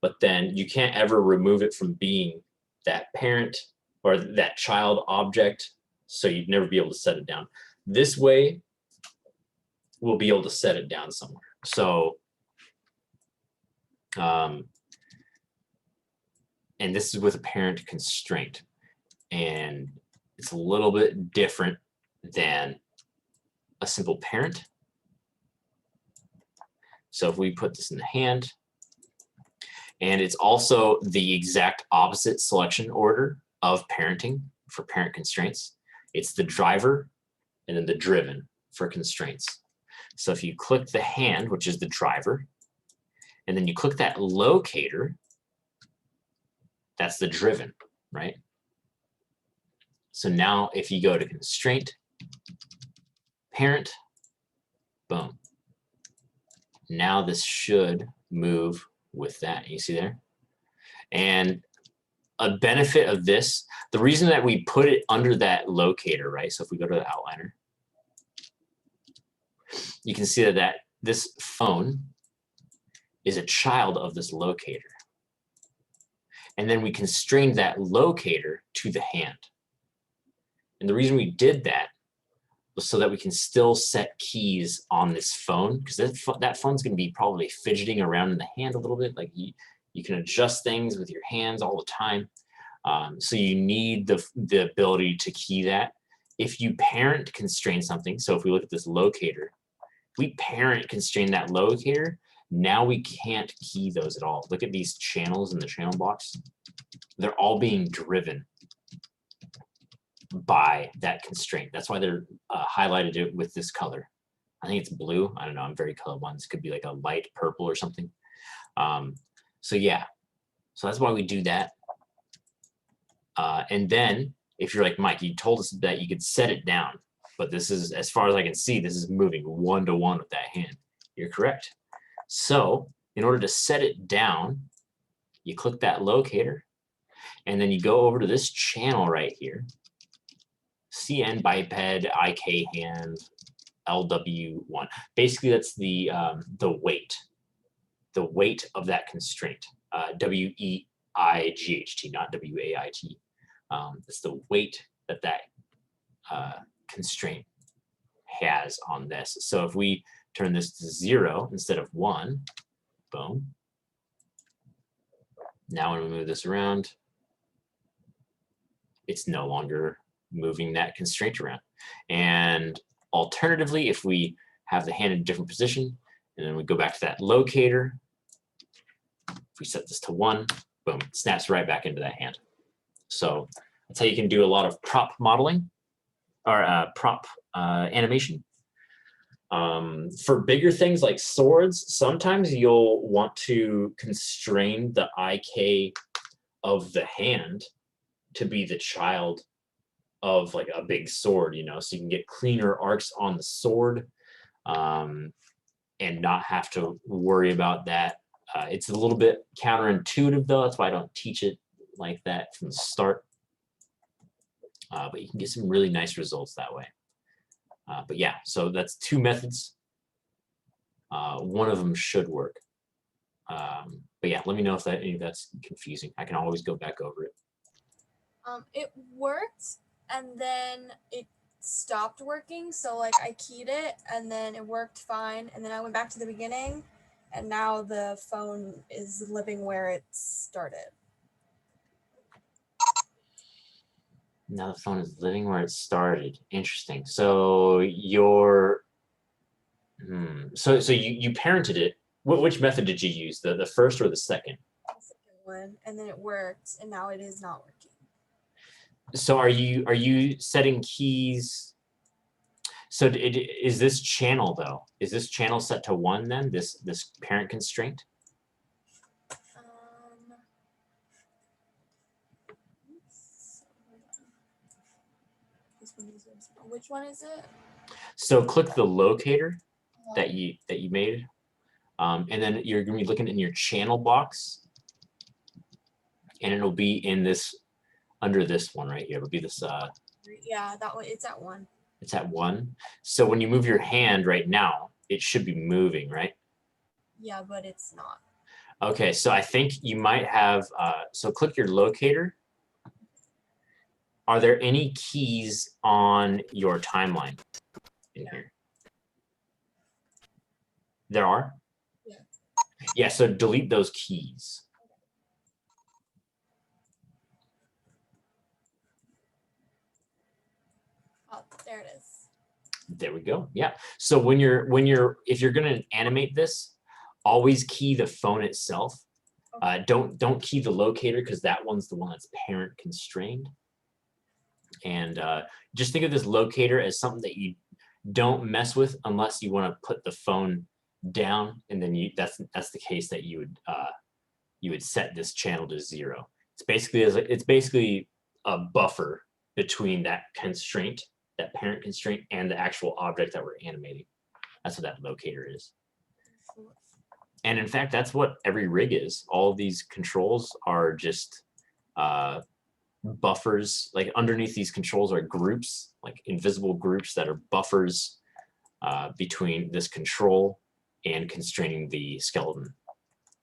but then you can't ever remove it from being that parent or that child object, so you'd never be able to set it down. This way, we'll be able to set it down somewhere. So, and this is with a parent constraint, and it's a little bit different than a simple parent. So if we put this in the hand, and it's also the exact opposite selection order of parenting for parent constraints. It's the driver and then the driven for constraints. So if you click the hand, which is the driver, and then you click that locator, that's the driven, right? So now if you go to constraint, parent, boom. Now this should move with that. You see there? And a benefit of this, the reason that we put it under that locator, right? So if we go to the outliner, you can see that this phone is a child of this locator. And then we constrained that locator to the hand. And the reason we did that was so that we can still set keys on this phone, because that phone's going to be probably fidgeting around in the hand a little bit. Like you can adjust things with your hands all the time. So you need the ability to key that. If you parent constrain something, so if we look at this locator, we parent constrain that locator, now we can't key those at all. Look at these channels in the channel box. They're all being driven by that constraint. That's why they're highlighted it with this color. I think it's blue. I don't know. I'm very colorblind. This could be like a light purple or something. So yeah, so that's why we do that. And then if you're like, Mike, you told us that you could set it down, but this is, as far as I can see, this is moving 1-to-1 with that hand. You're correct. So in order to set it down, you click that locator, and then you go over to this channel right here. CN biped, IK hand, LW1. Basically, that's the weight of that constraint. WEIGHT, not WAIT. It's the weight that constraint has on this. So if we turn this to 0 instead of 1, boom. Now when we move this around, it's no longer moving that constraint around. And alternatively, if we have the hand in a different position, and then we go back to that locator, if we set this to 1, boom, it snaps right back into that hand. So that's how you can do a lot of prop modeling, or prop animation. For bigger things like swords, sometimes you'll want to constrain the IK of the hand to be the child of like a big sword, so you can get cleaner arcs on the sword, and not have to worry about that. It's a little bit counterintuitive though, that's why I don't teach it like that from the start. But you can get some really nice results that way. But yeah, so that's 2 methods. One of them should work. But yeah, let me know if any of that's confusing. I can always go back over it. It worked, and then it stopped working. So like I keyed it, and then it worked fine, and then I went back to the beginning, and now the phone is living where it started. Now the phone is living where it started. Interesting. So you're, so you parented it. Which method did you use? The first or the second? The second one, and then it worked, and now it is not working. So are you setting keys? So is this channel though? Is this channel set to 1 then? This parent constraint? Which one is it? So click the locator that you made, and then you're going to be looking in your channel box, and it'll be in this, under this one right here. It'll be this. Yeah, that one. It's at 1. It's at 1. So when you move your hand right now, it should be moving, right? Yeah, but it's not. Okay, so I think you might have. So click your locator. Are there any keys on your timeline in here? There are? Yeah. Yeah, so delete those keys. Oh, there it is. There we go. Yeah. So if you're gonna animate this, always key the phone itself. Okay. Don't key the locator because that one's the one that's parent constrained. And just think of this locator as something that you don't mess with unless you want to put the phone down, and then that's the case that you would set this channel to 0. It's basically a buffer between that constraint, that parent constraint, and the actual object that we're animating. That's what that locator is. And in fact, that's what every rig is. All of these controls are just buffers. Like underneath these controls are groups, like invisible groups that are buffers between this control and constraining the skeleton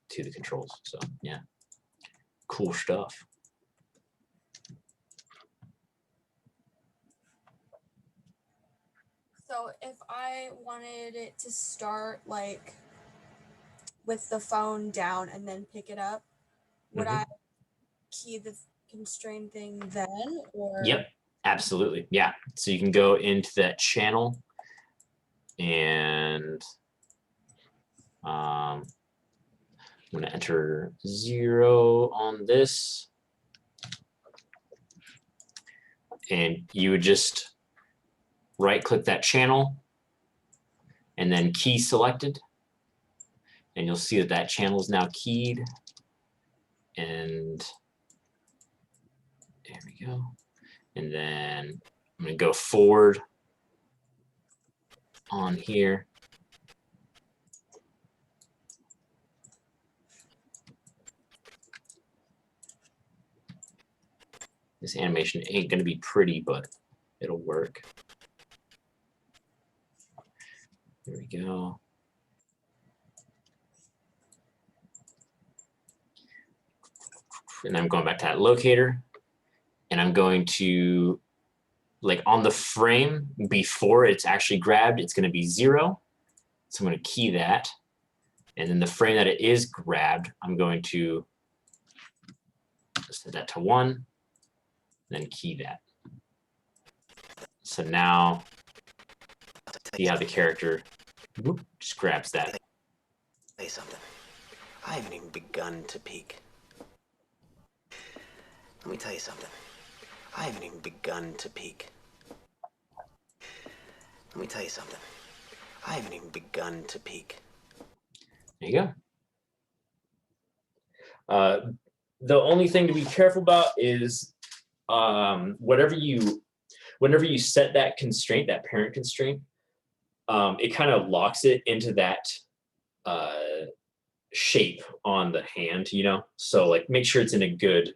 to the controls. So yeah, cool stuff. So if I wanted it to start like with the phone down and then pick it up, would I key the constrained thing then, or? Yep, absolutely. Yeah. So you can go into that channel and I'm going to enter 0 on this. And you would just right click that channel and then key selected. And you'll see that that channel is now keyed. And there we go. And then I'm going to go forward on here. This animation ain't going to be pretty, but it'll work. There we go. And I'm going back to that locator, and I'm going to, like on the frame before it's actually grabbed, it's going to be 0. So I'm going to key that. And then the frame that it is grabbed, I'm going to set that to 1, then key that. So now see how the character just grabs that. Say something. I haven't even begun to peek. Let me tell you something. I haven't even begun to peek. Let me tell you something. I haven't even begun to peek. There you go. The only thing to be careful about is whenever you set that constraint, that parent constraint, it kind of locks it into that shape on the hand, you know? So like make sure it's in a good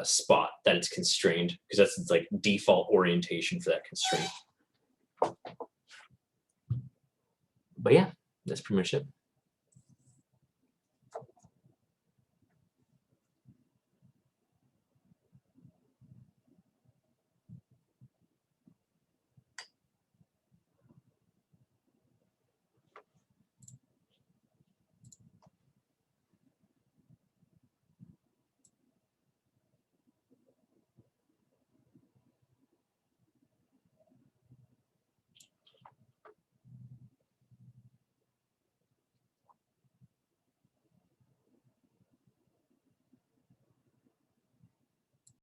spot that it's constrained, because that's its like default orientation for that constraint. But yeah, that's pretty much it.